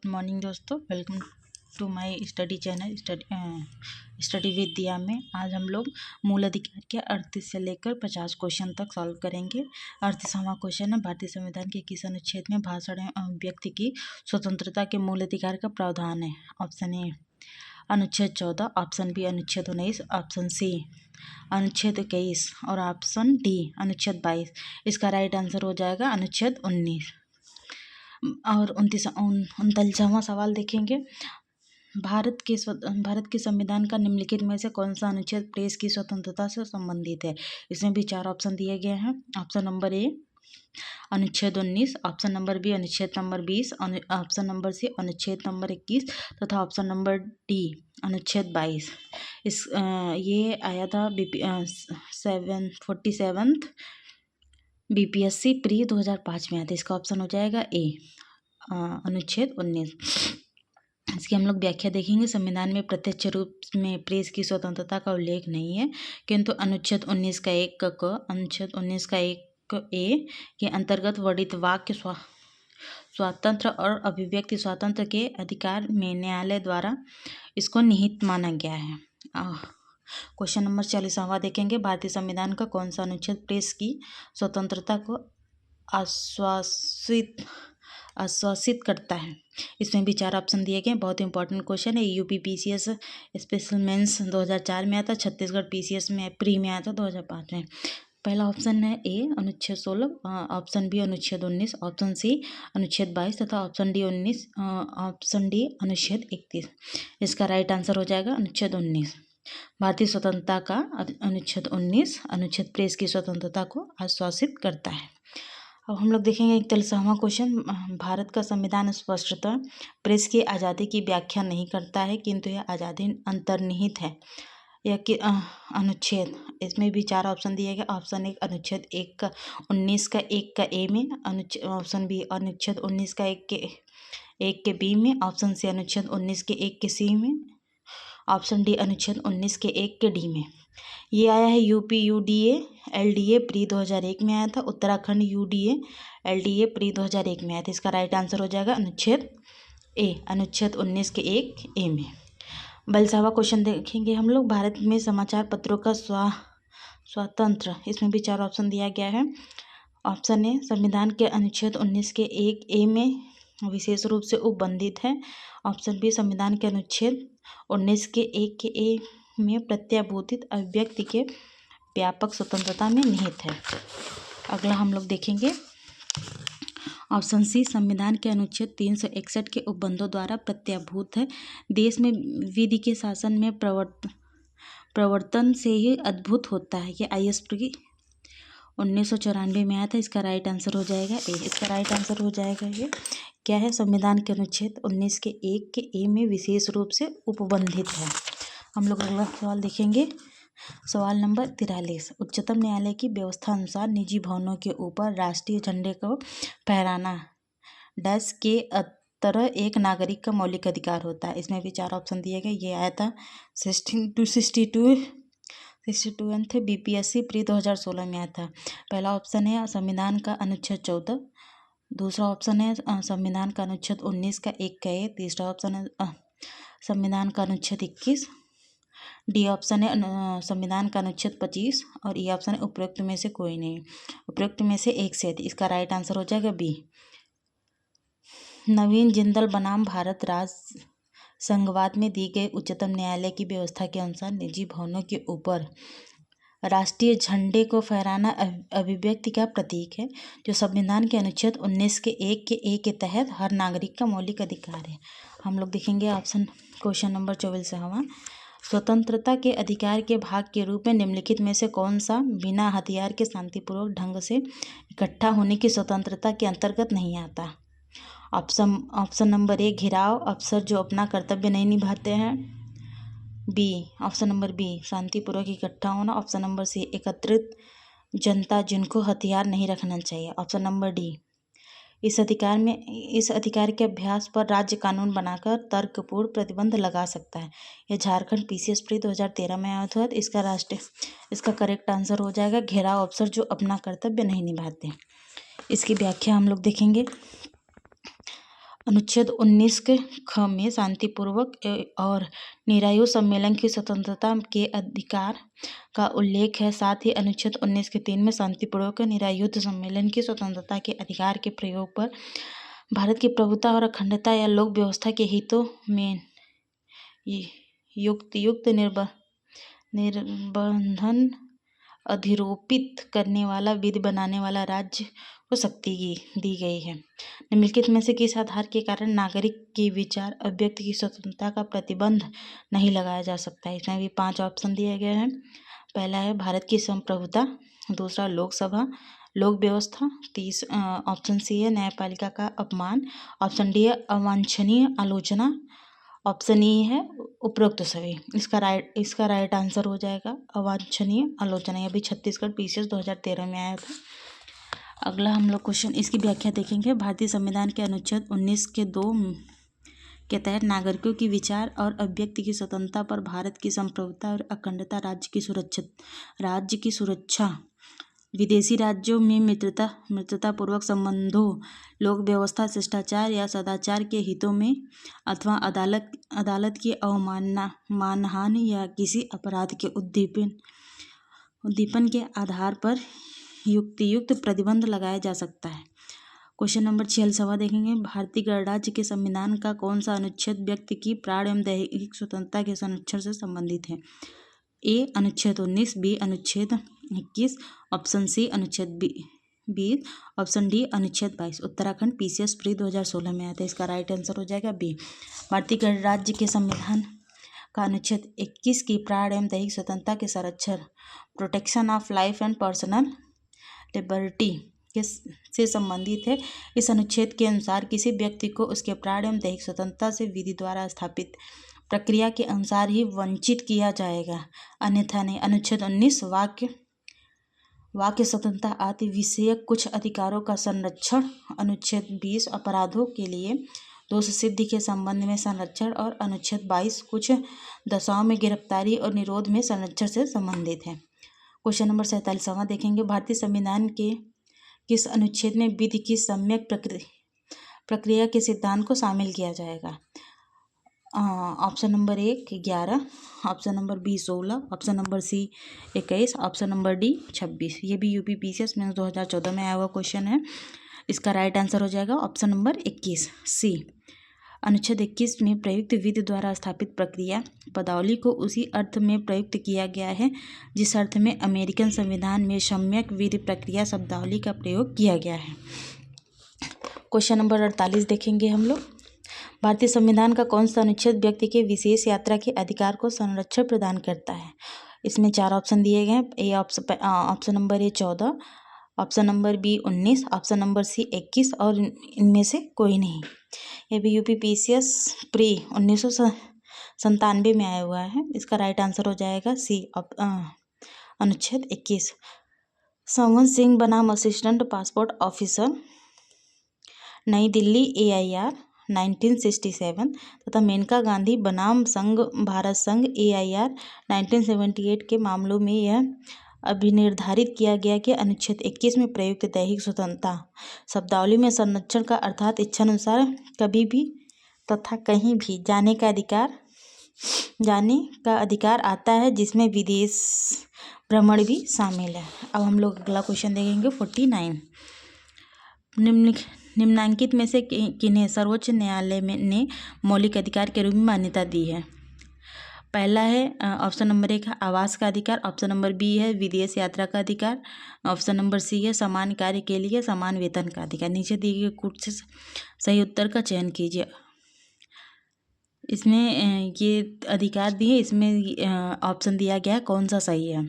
Good morning दोस्तों, welcome to my study channel study with Diya में। आज हम लोग मूल अधिकार के 38 से लेकर 50 क्वेश्चन तक सॉल्व करेंगे। 38वां क्वेश्चन है, भारतीय संविधान के किस अनुच्छेद में भाषण एवं व्यक्ति की स्वतंत्रता के मूल अधिकार का प्रावधान है? ऑप्शन ए अनुच्छेद 14, ऑप्शन बी अनुच्छेद 19, ऑप्शन सी अनुच्छेद 21 और ऑप्शन डी अनुच्छेद 22। इसका राइट आंसर हो जाएगा अनुच्छेद 19। और 39वां सवाल देखेंगे, भारत के संविधान का निम्नलिखित में से कौन सा अनुच्छेद प्रेस की स्वतंत्रता से संबंधित है? इसमें भी 4 ऑप्शन दिए गए हैं। ऑप्शन नंबर ए अनुच्छेद 19, ऑप्शन नंबर बी अनुच्छेद नंबर 20, ऑप्शन नंबर सी अनुच्छेद नंबर 21 तथा ऑप्शन नंबर डी अनुच्छेद 22। ये आया था 47th BPSC प्री 2005 में आया था। इसका ऑप्शन हो जाएगा ए अनुच्छेद 19। इसकी हम लोग व्याख्या देखेंगे। संविधान में प्रत्यक्ष रूप में प्रेस की स्वतंत्रता का उल्लेख नहीं है, किंतु अनुच्छेद 19 का एक अनुच्छेद 19 का एक ए के अंतर्गत वर्णित वाक्य स्वातंत्र्य और अभिव्यक्ति स्वातंत्र्य के अधिकार में न्यायालय द्वारा इसको निहित माना गया है। क्वेश्चन नंबर 40वां देखेंगे, भारतीय संविधान का कौन सा अनुच्छेद प्रेस की स्वतंत्रता को आश्वासित करता है? इसमें भी 4 ऑप्शन दिए गए। बहुत इंपॉर्टेंट क्वेश्चन है। यूपी PCS स्पेशल मेंस 2004 में आया था, छत्तीसगढ़ PCS में प्री में आया था 2005 में। पहला ऑप्शन है ए अनुच्छेद 16, ऑप्शन बी अनुच्छेद 19, ऑप्शन सी अनुच्छेद 22 तथा ऑप्शन डी अनुच्छेद 31। इसका राइट आंसर हो जाएगा अनुच्छेद 19। भारतीय स्वतंत्रता का अनुच्छेद 19 अनुच्छेद प्रेस की स्वतंत्रता को आश्वासित करता है। अब हम लोग देखेंगे 41वां क्वेश्चन, भारत का संविधान स्पष्टतः प्रेस की आज़ादी की व्याख्या नहीं करता है, किंतु यह आज़ादी अंतर्निहित है। यह कि अनुच्छेद, इसमें भी 4 ऑप्शन दिए गए। ऑप्शन 1 अनुच्छेद 1 का 19 का 1 का ए में, ऑप्शन बी अनुच्छेद 19 का 1 के बी में, ऑप्शन सी अनुच्छेद 19 के 1 के सी में, ऑप्शन डी अनुच्छेद 19 के 1 के डी में। ये आया है UP UDA LDA प्री 2001 में आया था, उत्तराखंड UDA LDA प्री 2001 में आया था। इसका राइट आंसर हो जाएगा अनुच्छेद ए अनुच्छेद 19 के 1 ए में। 42वां क्वेश्चन देखेंगे हम लोग, भारत में समाचार पत्रों का स्वातंत्र्य, इसमें भी 4 ऑप्शन दिया गया है। ऑप्शन ए संविधान के अनुच्छेद 19 के 1 ए में विशेष रूप से उपबंधित है। ऑप्शन बी संविधान के अनुच्छेद 19 के 1 के ए में प्रत्याभूतित अभिव्यक्ति के व्यापक स्वतंत्रता में निहित है। अगला हम लोग देखेंगे ऑप्शन सी संविधान के अनुच्छेद 361 के उपबंधों द्वारा प्रत्याभूत है। देश में विधि के शासन में प्रवर्तन से ही अद्भुत होता है। ये IS प्री 1994 में आया था। इसका राइट आंसर हो जाएगा ए। इसका राइट आंसर हो जाएगा ये क्या है, संविधान के अनुच्छेद 19 के 1 के ए में विशेष रूप से उपबंधित है। हम लोग अगला सवाल देखेंगे। सवाल नंबर 43, उच्चतम न्यायालय की व्यवस्था अनुसार निजी भवनों के ऊपर राष्ट्रीय झंडे को फहराना डैश के तरह एक नागरिक का मौलिक अधिकार होता है। इसमें भी 4 ऑप्शन दिए गए। ये आया था 62 BPSC प्री 2016 में आया था। पहला ऑप्शन है संविधान का अनुच्छेद 14, दूसरा ऑप्शन है संविधान का अनुच्छेद 19 का 1 का ए, तीसरा ऑप्शन है संविधान का अनुच्छेद 21, डी ऑप्शन है संविधान का अनुच्छेद 25 और ई ऑप्शन है उपरोक्त में से कोई नहीं, उपरोक्त में से एक से अधिक। इसका राइट आंसर हो जाएगा बी। नवीन जिंदल बनाम भारत राज्य संघवाद में दी गई उच्चतम न्यायालय की व्यवस्था के अनुसार निजी भवनों के ऊपर राष्ट्रीय झंडे को फहराना अभिव्यक्ति का प्रतीक है, जो संविधान के अनुच्छेद 19 के 1 के ए के तहत हर नागरिक का मौलिक अधिकार है। हम लोग देखेंगे ऑप्शन क्वेश्चन नंबर 44वां, स्वतंत्रता के अधिकार के भाग के रूप में निम्नलिखित में से कौन सा बिना हथियार के शांतिपूर्वक ढंग से इकट्ठा होने की स्वतंत्रता के अंतर्गत नहीं आता? ऑप्शन नंबर ए घिराव अफसर जो अपना कर्तव्य नहीं निभाते हैं, बी ऑप्शन नंबर बी शांतिपूर्वक इकट्ठा होना, ऑप्शन नंबर सी एकत्रित जनता जिनको हथियार नहीं रखना चाहिए, ऑप्शन नंबर डी इस अधिकार के अभ्यास पर राज्य कानून बनाकर तर्कपूर्ण प्रतिबंध लगा सकता है। यह झारखंड PCS प्री 2013 में आया था। इसका करेक्ट आंसर हो जाएगा घेराव अफसर जो अपना कर्तव्य नहीं निभाते। इसकी व्याख्या हम लोग देखेंगे। अनुच्छेद 19 के ख में शांतिपूर्वक और निरायु सम्मेलन की स्वतंत्रता के अधिकार का उल्लेख है। साथ ही अनुच्छेद 19 के 3 में शांतिपूर्वक निरायुध सम्मेलन की स्वतंत्रता के अधिकार के प्रयोग पर भारत की प्रभुता और अखंडता या लोक व्यवस्था के हितों में युक्त निर्बंधन अधिरोपित करने वाला विधि बनाने वाला राज्य को शक्ति दी गई है। निम्नलिखित में से किस आधार के कारण नागरिक के विचार अभिव्यक्ति की स्वतंत्रता का प्रतिबंध नहीं लगाया जा सकता है? इसमें भी 5 ऑप्शन दिए गए हैं। पहला है भारत की संप्रभुता, दूसरा लोकसभा लोक व्यवस्था, ऑप्शन सी है न्यायपालिका का अपमान, ऑप्शन डी है अवांछनीय आलोचना, ऑप्शन ई है उपरोक्त सभी। इसका राइट आंसर हो जाएगा अवांछनीय आलोचना। यह भी छत्तीसगढ़ पीसीएस 2013 में आया था। अगला हम लोग क्वेश्चन इसकी व्याख्या देखेंगे। भारतीय संविधान के अनुच्छेद 19 के 2 के तहत नागरिकों की विचार और अभिव्यक्ति की स्वतंत्रता पर भारत की संप्रभुता और अखंडता, राज्य की सुरक्षा, विदेशी राज्यों में मित्रतापूर्वक संबंधों, लोक व्यवस्था, शिष्टाचार या सदाचार के हितों में अथवा अदालत की अवमानना, मानहानि या किसी अपराध के उद्दीपन के आधार पर युक्त प्रतिबंध लगाया जा सकता है। क्वेश्चन नंबर 46 देखेंगे। भारतीय गणराज्य के संविधान का कौन सा अनुच्छेद व्यक्ति की प्राण एवं दैहिक स्वतंत्रता के संरक्षण से संबंधित है? ए अनुच्छेद 19, बी अनुच्छेद 21, ऑप्शन सी अनुच्छेद 20, ऑप्शन डी अनुच्छेद 22। उत्तराखंड पीसीएस प्री 2016 में आया था। इसका राइट आंसर हो जाएगा बी। भारतीय गणराज्य के संविधान का अनुच्छेद 21 की प्राण एवं दैहिक स्वतंत्रता के संरक्षण, protection of life and personal liberty से संबंधित है। इस अनुच्छेद के अनुसार किसी व्यक्ति को उसके प्राण एवं दैहिक स्वतंत्रता से विधि द्वारा स्थापित प्रक्रिया के अनुसार ही वंचित किया जाएगा, अन्यथा नहीं। अनुच्छेद 19 वाक्य स्वतंत्रता आदि विषयक कुछ अधिकारों का संरक्षण, अनुच्छेद 20 अपराधों के लिए दोष सिद्धि के संबंध में संरक्षण और अनुच्छेद 22 कुछ दशाओं में गिरफ्तारी और निरोध में संरक्षण से संबंधित है। क्वेश्चन नंबर 47 देखेंगे। भारतीय संविधान के किस अनुच्छेद में विधि की सम्यक प्रक्रिया के सिद्धांत को शामिल किया जाएगा? Option number 1 11, option number B 16, option number C 21, option number D 26। ये भी यूपी पीसीएस में 2014 में आया हुआ क्वेश्चन है। इसका राइट आंसर हो जाएगा ऑप्शन नंबर 21 सी। अनुच्छेद 21 में प्रयुक्त विधि द्वारा स्थापित प्रक्रिया पदावली को उसी अर्थ में प्रयुक्त किया गया है जिस अर्थ में अमेरिकन संविधान में सम्यक विधि प्रक्रिया शब्दावली का प्रयोग किया गया है। क्वेश्चन नंबर 48 देखेंगे हम लोग। भारतीय संविधान का कौन सा अनुच्छेद व्यक्ति के विशेष यात्रा के अधिकार को संरक्षण प्रदान करता है? इसमें 4 ऑप्शन दिए गए हैं। Option number A 14, option number B 19, option number C 21 और इनमें से कोई नहीं। ये भी यूपी पीसीएस प्री 1997 में आया हुआ है। इसका राइट आंसर हो जाएगा सी अनुच्छेद 21। संवत सिंह बनाम असिस्टेंट पासपोर्ट ऑफिसर, नई दिल्ली AIR 1967 तथा मेनका गांधी बनाम संघ भारत संघ AIR 1978 के मामलों में यह अभिनिर्धारित किया गया कि अनुच्छेद 21 में प्रयुक्त दैहिक स्वतंत्रता शब्दावली में संरक्षण का अर्थात इच्छानुसार कभी भी तथा कहीं भी जाने का अधिकार आता है, जिसमें विदेश भ्रमण भी शामिल है। अब हम लोग अगला क्वेश्चन देखेंगे 49। निम्नलिखित में से किन्हें सर्वोच्च न्यायालय ने मौलिक अधिकार के रूप में मान्यता दी है? पहला है ऑप्शन नंबर 1 है आवास का अधिकार, ऑप्शन नंबर बी है विदेश यात्रा का अधिकार, ऑप्शन नंबर सी है समान कार्य के लिए समान वेतन का अधिकार। नीचे दिए गए कुछ सही उत्तर का चयन कीजिए। इसमें ये अधिकार दिए, इसमें ऑप्शन दिया गया है कौन सा सही है।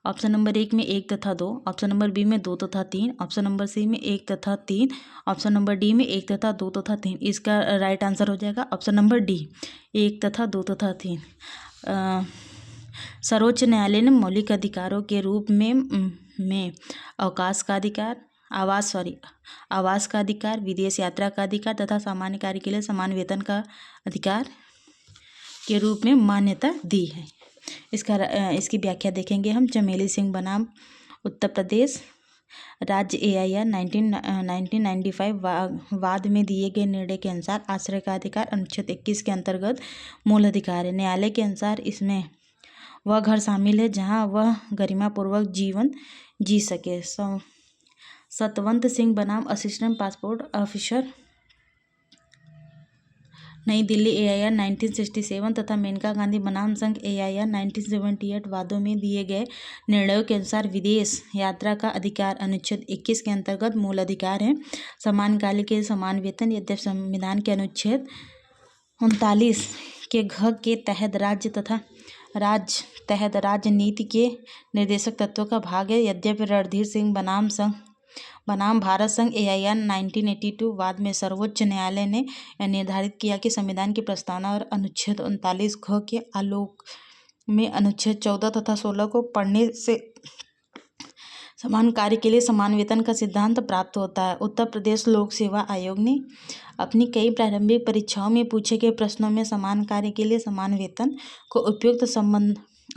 ऑप्शन नंबर 1 में 1 तथा 2, ऑप्शन नंबर बी में 2 तथा 3, ऑप्शन नंबर सी में 1 तथा 3, ऑप्शन नंबर डी में 1 तथा 2 तथा 3। इसका राइट आंसर हो जाएगा ऑप्शन नंबर डी 1 तथा 2 तथा 3। सर्वोच्च न्यायालय ने मौलिक अधिकारों के रूप में अवकाश का अधिकार, आवास का अधिकार, विदेश यात्रा का अधिकार तथा सामान्य कार्य के लिए समान वेतन का अधिकार के रूप में मान्यता दी है। इसकी व्याख्या देखेंगे हम। चमेली सिंह बनाम उत्तर प्रदेश राज्य AIR 1995 वाद में दिए गए निर्णय के अनुसार आश्रय का अधिकार अनुच्छेद 21 के अंतर्गत मूल अधिकार है। न्यायालय के अनुसार इसमें वह घर शामिल है जहां वह गरिमापूर्वक जीवन जी सके। सतवंत सिंह बनाम असिस्टेंट पासपोर्ट ऑफिसर, नई दिल्ली AIR 1967 तथा मेनका गांधी बनाम संघ AIR 1978 वादों में दिए गए निर्णयों के अनुसार विदेश यात्रा का अधिकार अनुच्छेद 21 के अंतर्गत मूल अधिकार है। समान कार्य के समान वेतन। यद्यपि संविधान के अनुच्छेद 39 के घ के तहत राजनीति के निर्देशक तत्वों का भाग है। यद्यपि रणधीर सिंह बनाम भारत संघ AIR 1982 वाद में सर्वोच्च न्यायालय ने यह निर्धारित किया कि संविधान की प्रस्तावना और अनुच्छेद 39 घ के आलोक में अनुच्छेद 14 तथा 16 को पढ़ने से समान कार्य के लिए समान वेतन का सिद्धांत प्राप्त होता है। उत्तर प्रदेश लोक सेवा आयोग ने अपनी कई प्रारंभिक परीक्षाओं में पूछे गए प्रश्नों में समान कार्य के लिए समान वेतन को उपयुक्त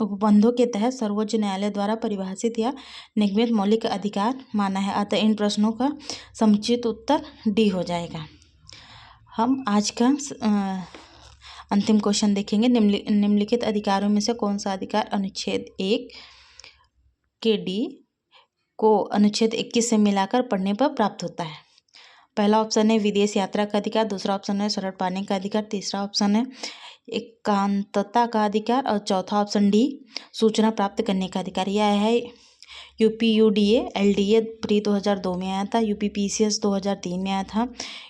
उपबंधों के तहत सर्वोच्च न्यायालय द्वारा परिभाषित या निगमित मौलिक अधिकार माना है। अतः इन प्रश्नों का समुचित उत्तर डी हो जाएगा। हम आज का अंतिम क्वेश्चन देखेंगे। निम्नलिखित अधिकारों में से कौन सा अधिकार अनुच्छेद 1 के डी को अनुच्छेद 21 से मिलाकर पढ़ने पर प्राप्त होता है? पहला ऑप्शन है विदेश यात्रा का अधिकार, दूसरा ऑप्शन है शरण पाने का अधिकार, तीसरा ऑप्शन है एकांतता का अधिकार और चौथा ऑप्शन डी सूचना प्राप्त करने का अधिकार। यह है UPUDA LDA प्री 2002 में आया था, UPPCS 2003 में आया था,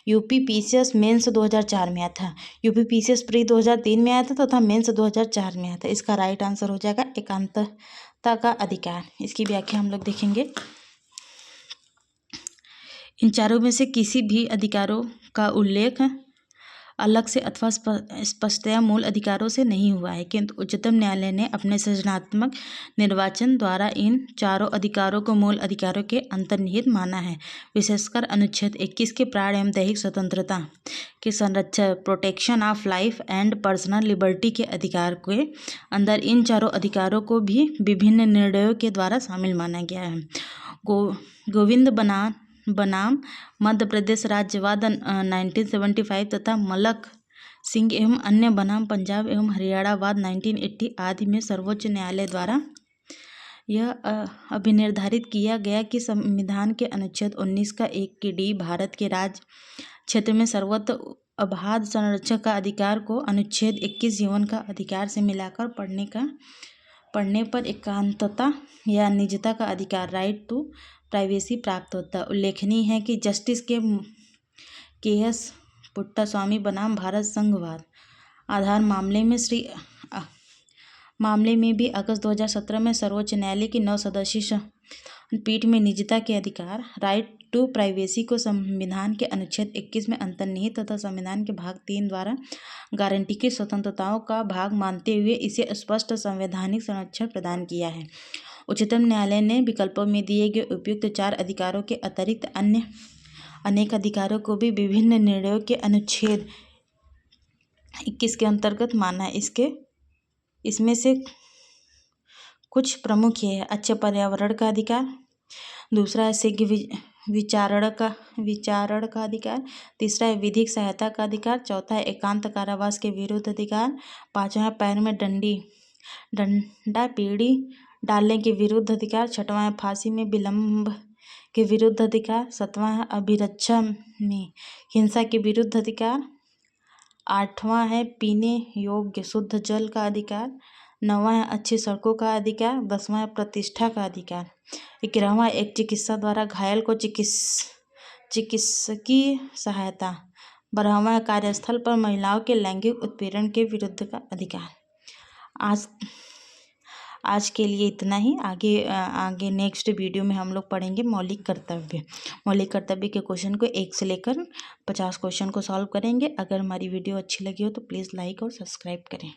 UPPCS मेंस 2004 में आया था, UPPCS प्री 2003 में आया था तथा मेंस 2004 में आया था। इसका राइट आंसर हो जाएगा एकांतता का अधिकार। इसकी व्याख्या हम लोग देखेंगे। इन चारों में से किसी भी अधिकारों का उल्लेख अलग से अथवा स्पष्टतया मूल अधिकारों से नहीं हुआ है, किंतु उच्चतम न्यायालय ने अपने सृजनात्मक निर्वाचन द्वारा इन चारों अधिकारों को मूल अधिकारों के अंतर्निहित माना है। विशेषकर अनुच्छेद 21 के प्राण एवं दैहिक स्वतंत्रता के संरक्षण protection of life and personal liberty के अधिकार के अंदर इन चारों अधिकारों को भी विभिन्न निर्णयों के द्वारा शामिल माना गया है। गोविंद बनाम मध्य प्रदेश राज्यवाद 1975 तथा मलक सिंह एवं अन्य बनाम पंजाब एवं हरियाणा वाद 1980 आदि में सर्वोच्च न्यायालय द्वारा यह अभिनिर्धारित किया गया कि संविधान के अनुच्छेद 19 का 1 की डी भारत के राज्य क्षेत्र में सर्वत्र अबाध संरक्षण का अधिकार को अनुच्छेद 21 यौन का अधिकार से मिलाकर पढ़ने पर एकांतता या निजता का अधिकार राइट टू प्राइवेसी प्राप्त होता है। उल्लेखनीय है कि जस्टिस KS पुट्टास्वामी बनाम भारत संघवाद आधार मामले में भी अगस्त 2017 में सर्वोच्च न्यायालय की 9 सदस्यीय पीठ में निजता के अधिकार राइट टू प्राइवेसी को संविधान के अनुच्छेद 21 में अंतर्निहित तथा संविधान के भाग 3 द्वारा गारंटी की स्वतंत्रताओं का भाग मानते हुए इसे स्पष्ट संवैधानिक संरक्षण प्रदान किया है। उच्चतम न्यायालय ने विकल्पों में दिए गए उपयुक्त 4 अधिकारों के अतिरिक्त अन्य अनेक अधिकारों को भी विभिन्न निर्णयों के अनुच्छेद 21 के अंतर्गत माना है। इसमें से कुछ प्रमुख ये है। अच्छे पर्यावरण का अधिकार, दूसरा है शीघ्र विचारण का अधिकार, तीसरा है विधिक सहायता का अधिकार, चौथा है एकांत कारावास के विरुद्ध अधिकार, पांचवा है पैर में डंडा पीढ़ी डालने के विरुद्ध अधिकार, छठवां है फांसी में विलंब के विरुद्ध अधिकार, सातवां है अभिरक्षा में हिंसा के विरुद्ध अधिकार, आठवां है पीने योग्य शुद्ध जल का अधिकार, नौवां है अच्छी सड़कों का अधिकार, 10वां है प्रतिष्ठा का अधिकार, 11वां एक चिकित्सा द्वारा घायल को चिकित्सकीय सहायता, 12वां है कार्यस्थल पर महिलाओं के लैंगिक उत्पीड़न के विरुद्ध का अधिकार। आज के लिए इतना ही। आगे नेक्स्ट वीडियो में हम लोग पढ़ेंगे मौलिक कर्तव्य के क्वेश्चन को 1 से लेकर 50 क्वेश्चन को सॉल्व करेंगे। अगर हमारी वीडियो अच्छी लगी हो तो प्लीज़ लाइक और सब्सक्राइब करें।